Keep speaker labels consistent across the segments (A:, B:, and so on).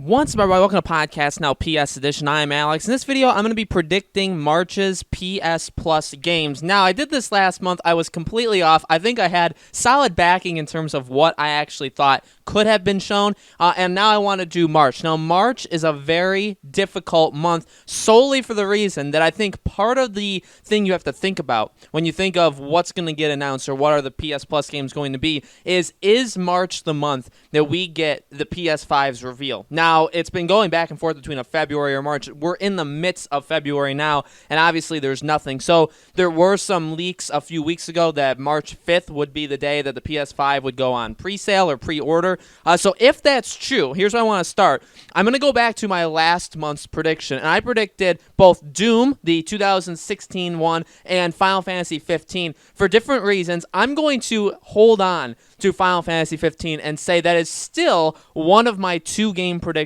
A: What's up, everybody? Welcome to Podcast Now PS Edition. I am Alex. In this video, I'm going to be predicting March's PS Plus games. Now, I did this last month. I was completely off. I think I had solid backing in terms of what I actually thought could have been shown, and now I want to do March. Now, March is a very difficult month solely for the reason that I think part of the thing you have to think about when you think of what's going to get announced or what are the PS Plus games going to be is March the month that we get the PS5's reveal. Now, it's been going back and forth between a February or March. We're in the midst of February now, and obviously there's nothing. So there were some leaks a few weeks ago that March 5th would be the day that the PS5 would go on pre-sale or pre-order. So if that's true, here's where I want to start. I'm going to go back to my last month's prediction, and I predicted both Doom, the 2016 one, and Final Fantasy 15. For different reasons, I'm going to hold on to Final Fantasy 15 and say that is still one of my two game predictions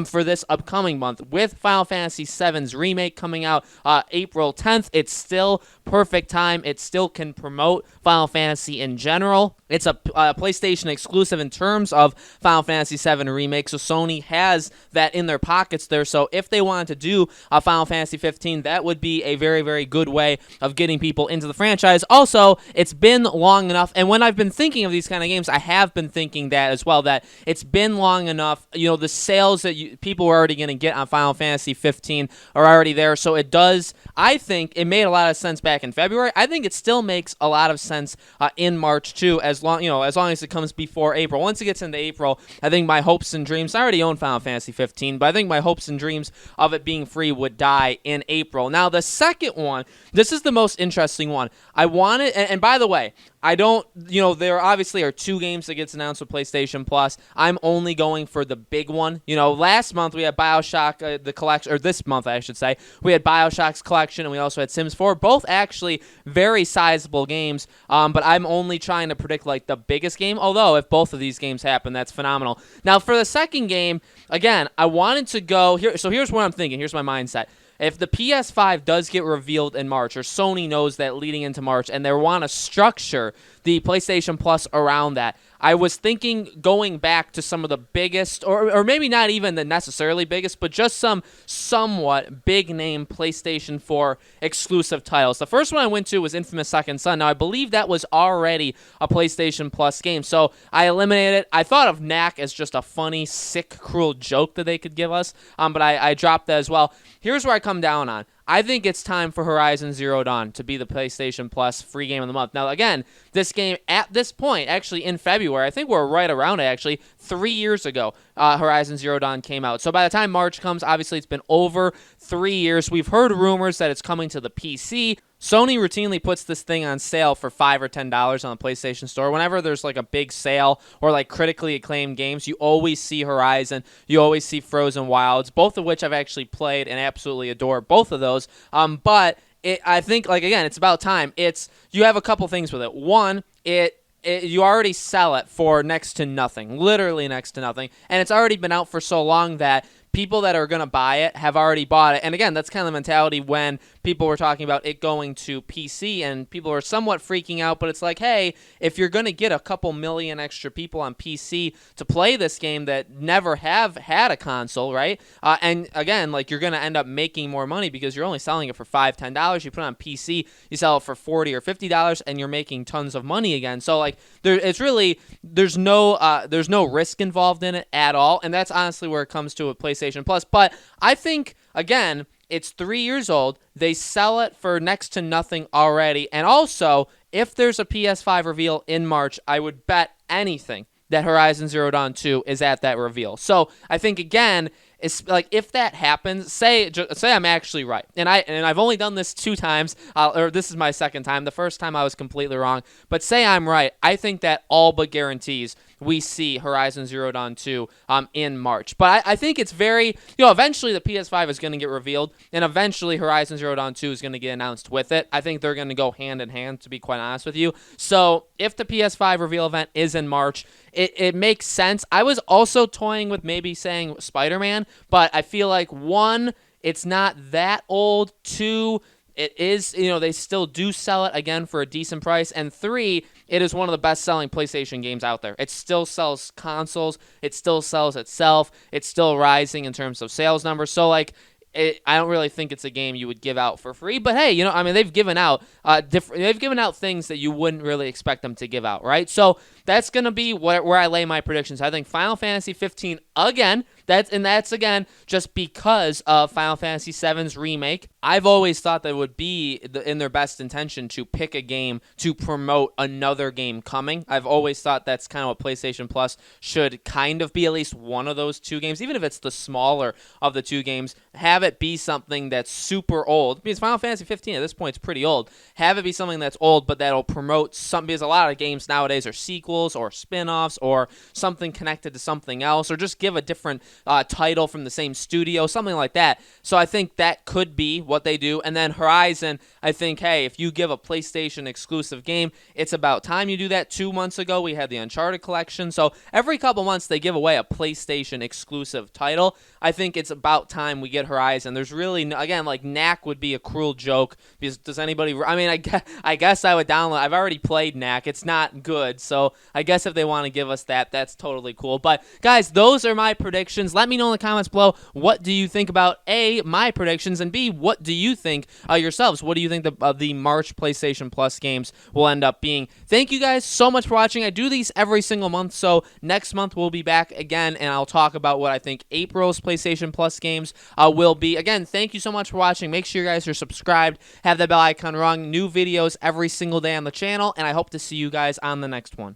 A: for this upcoming month. With Final Fantasy VII's remake coming out April 10th, it's still perfect time. It still can promote Final Fantasy in general. It's a PlayStation exclusive in terms of Final Fantasy VII Remake, so Sony has that in their pockets there. So if they wanted to do Final Fantasy 15, that would be a very, very good way of getting people into the franchise. Also, it's been long enough, and when I've been thinking of these kind of games, I have been thinking that as well, that it's been long enough. You know, the sales that people are already going to get on Final Fantasy 15 are already there, so it does, I think, it made a lot of sense back in February. I think it still makes a lot of sense in March, too, as long as it comes before April. Once it gets into April, I think my hopes and dreams, I already own Final Fantasy 15, but I think my hopes and dreams of it being free would die in April. Now, the second one, this is the most interesting one. I wanted, and by the way, I don't, there obviously are two games that gets announced with PlayStation Plus. I'm only going for the big one. Last month we had BioShock, the collection, or this month I should say, we had BioShock's collection and we also had Sims 4. Both actually very sizable games, but I'm only trying to predict like the biggest game, although if both of these games happen, that's phenomenal. Now for the second game, again, I wanted to go here, so here's what I'm thinking, here's my mindset. If the PS5 does get revealed in March, or Sony knows that leading into March, and they want to structure the PlayStation Plus around that, I was thinking going back to some of the biggest, or maybe not even the necessarily biggest, but just some somewhat big-name PlayStation 4 exclusive titles. The first one I went to was Infamous Second Son. Now, I believe that was already a PlayStation Plus game, so I eliminated it. I thought of Knack as just a funny, sick, cruel joke that they could give us, but I dropped that as well. Here's where I come down on. I think it's time for Horizon Zero Dawn to be the PlayStation Plus free game of the month. Now, again, this game at this point, actually in February, I think we're right around it, actually, 3 years ago, Horizon Zero Dawn came out. So by the time March comes, obviously it's been over 3 years. We've heard rumors that it's coming to the PC. Sony routinely puts this thing on sale for $5 or $10 on the PlayStation Store. Whenever there's like a big sale or like critically acclaimed games, you always see Horizon, you always see Frozen Wilds, both of which I've actually played and absolutely adore both of those. But I think, like, again, it's about time. You have a couple things with it. One, you already sell it for next to nothing, literally next to nothing, and it's already been out for so long that people that are going to buy it have already bought it. And again, that's kind of the mentality when people were talking about it going to PC, and people are somewhat freaking out, but it's like, hey, if you're going to get a couple million extra people on PC to play this game that never have had a console, right? And again, like, you're going to end up making more money because you're only selling it for $5, $10. You put it on PC, you sell it for $40 or $50, and you're making tons of money again. So like, there's no risk involved in it at all, and that's honestly where it comes to a PlayStation Plus. But I think, again, it's 3 years old. They sell it for next to nothing already. And also, if there's a PS5 reveal in March, I would bet anything that Horizon Zero Dawn 2 is at that reveal. So I think, again, it's like, if that happens, say I'm actually right, and I've only done this 2 times, or this is my second time. The first time I was completely wrong, but say I'm right, I think that all but guarantees we see Horizon Zero Dawn 2 in March. But I think it's very, eventually the PS5 is going to get revealed, and eventually Horizon Zero Dawn 2 is going to get announced with it. I think they're going to go hand in hand, to be quite honest with you. So if the PS5 reveal event is in March, it makes sense. I was also toying with maybe saying Spider-Man, but I feel like, one, it's not that old. Two, it is, they still do sell it again for a decent price. And 3, it is one of the best-selling PlayStation games out there. It still sells consoles. It still sells itself. It's still rising in terms of sales numbers. So, like, I don't really think it's a game you would give out for free, but hey, they've given out they've given out things that you wouldn't really expect them to give out, right? So that's gonna be where I lay my predictions. I think Final Fantasy 15 again. That's again just because of Final Fantasy VII's remake. I've always thought that it would be in their best intention to pick a game to promote another game coming. I've always thought that's kind of what PlayStation Plus should kind of be, at least one of those 2 games, even if it's the smaller of the 2 games. Have it be something that's super old, because Final Fantasy 15 at this point is pretty old. Have it be something that's old, but that'll promote something, because a lot of games nowadays are sequels or spin-offs or something connected to something else, or just give a different title from the same studio, something like that. So I think that could be what they do. And then Horizon, I think, hey, if you give a PlayStation exclusive game, it's about time you do that. 2 months ago, we had the Uncharted collection. So every couple months, they give away a PlayStation exclusive title. I think it's about time we get Horizon. There's really, again, like Knack would be a cruel joke, because does anybody, I guess I would download. I've already played Knack. It's not good. So I guess if they want to give us that, that's totally cool. But guys, those are my predictions. Let me know in the comments below, what do you think about A, my predictions, and B, what do you think yourselves? What do you think the March PlayStation Plus games will end up being? Thank you guys so much for watching. I do these every single month, so next month we'll be back again, and I'll talk about what I think April's PlayStation Plus games will be. Again, thank you so much for watching. Make sure you guys are subscribed, have that bell icon rung, new videos every single day on the channel, and I hope to see you guys on the next one.